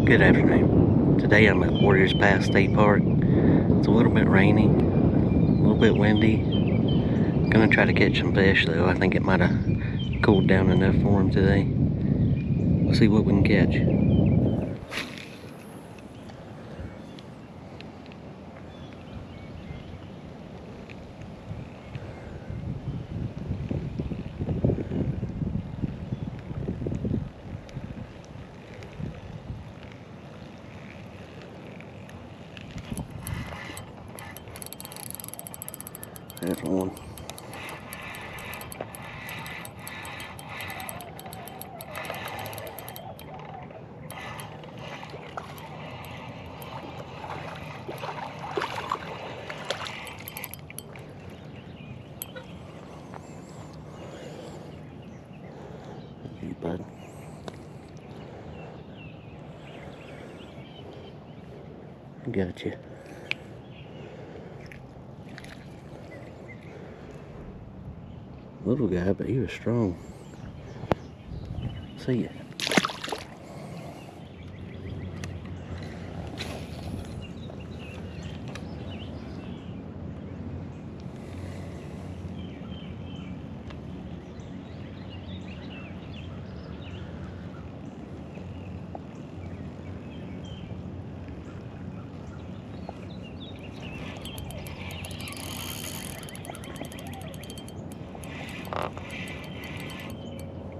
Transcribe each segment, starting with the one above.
Good afternoon. Today I'm at Warriors Pass State Park. It's a little bit rainy, a little bit windy. Gonna try to catch some fish though. I think it might have cooled down enough for them today. We'll see what we can catch. There's one. Hey, bud. Gotcha. Little guy, but he was strong. See ya.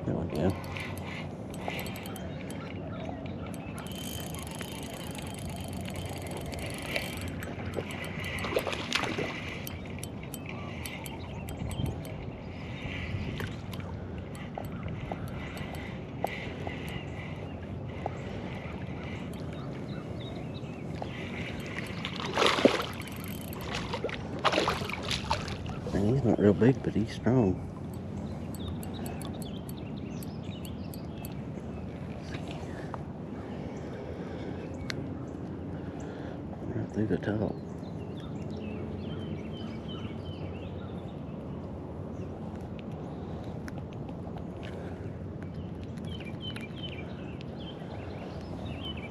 There we go. And he's not real big, but he's strong. Right through the top.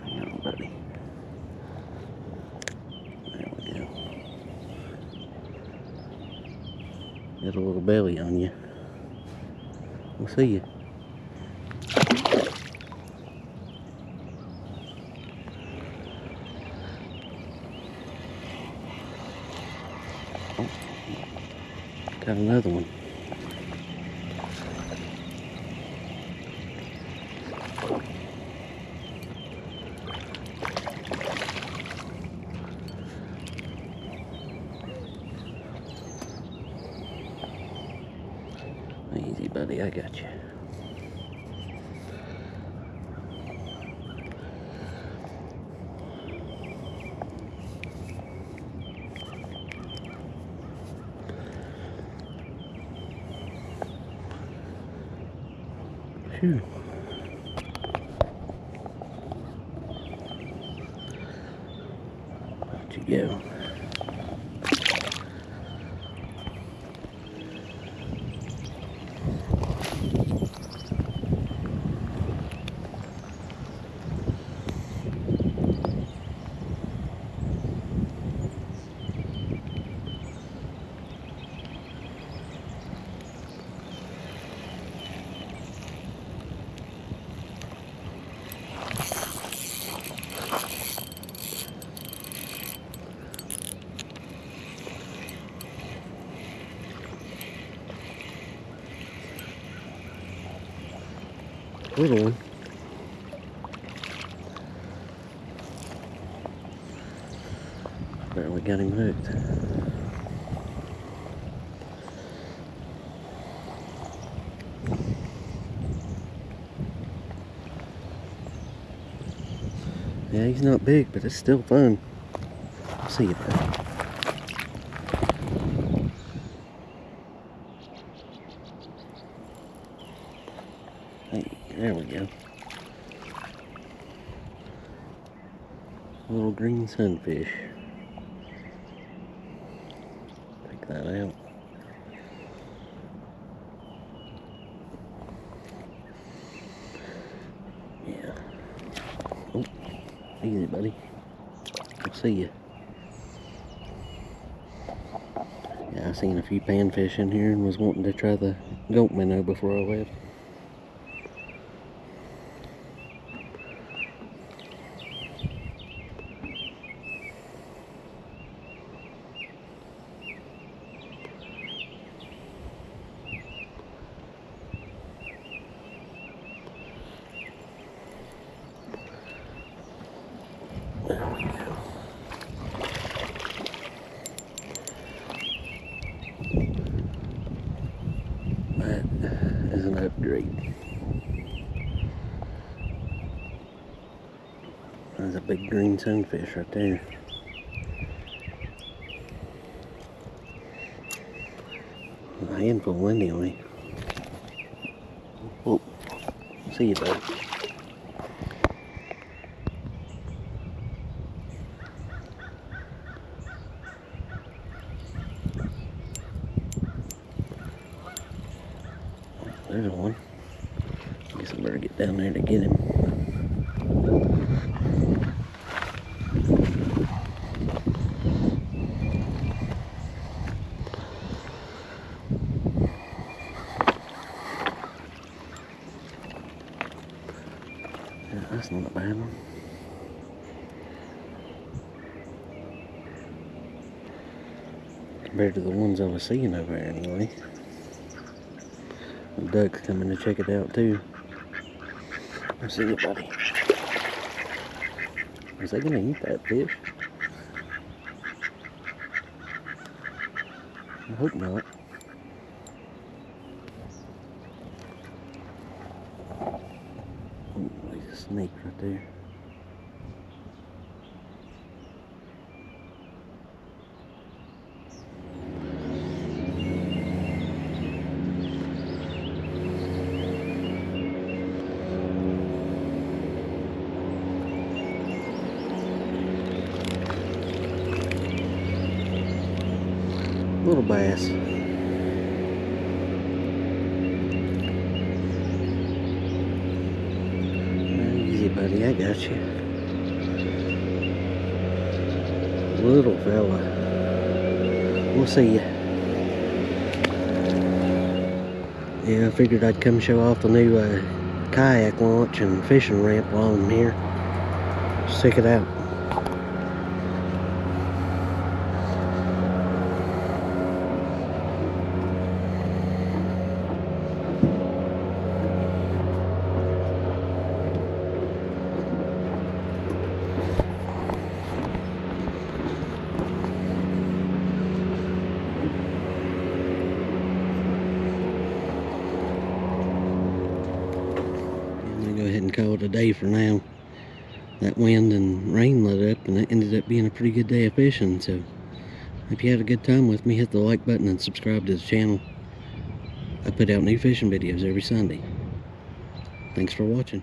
Hang on, buddy. There we go. Got a little belly on you. We'll see you. Oh, got another one. Easy, buddy, I got you. Phew. Out you go. Little one. Barely got him hooked. Yeah, he's not big, but it's still fun. I'll see you, buddy. Hey, there we go. Little green sunfish. Take that out. Yeah. Oh. Easy, buddy. I'll see you. Yeah, I seen a few panfish in here and was wanting to try the Gulp minnow before I left. There we go. That is an upgrade. There's a big green sunfish right there. A handful anyway. Oh, see you, bud. There's one. Guess I better get down there to get him. Yeah, that's not a bad one. Compared to the ones I was seeing over there anyway. The duck's coming to check it out too. I'll see you, buddy. Is they gonna eat that fish? I hope not. Oh, there's a snake right there. Little bass. Easy, buddy, I got you. Little fella. We'll see ya. Yeah, I figured I'd come show off the new kayak launch and fishing ramp while I'm here. Just check it out. Go ahead and call it a day for now. That wind and rain let up and it ended up being a pretty good day of fishing, so if you had a good time with me, hit the like button and subscribe to the channel. I put out new fishing videos every Sunday. Thanks for watching.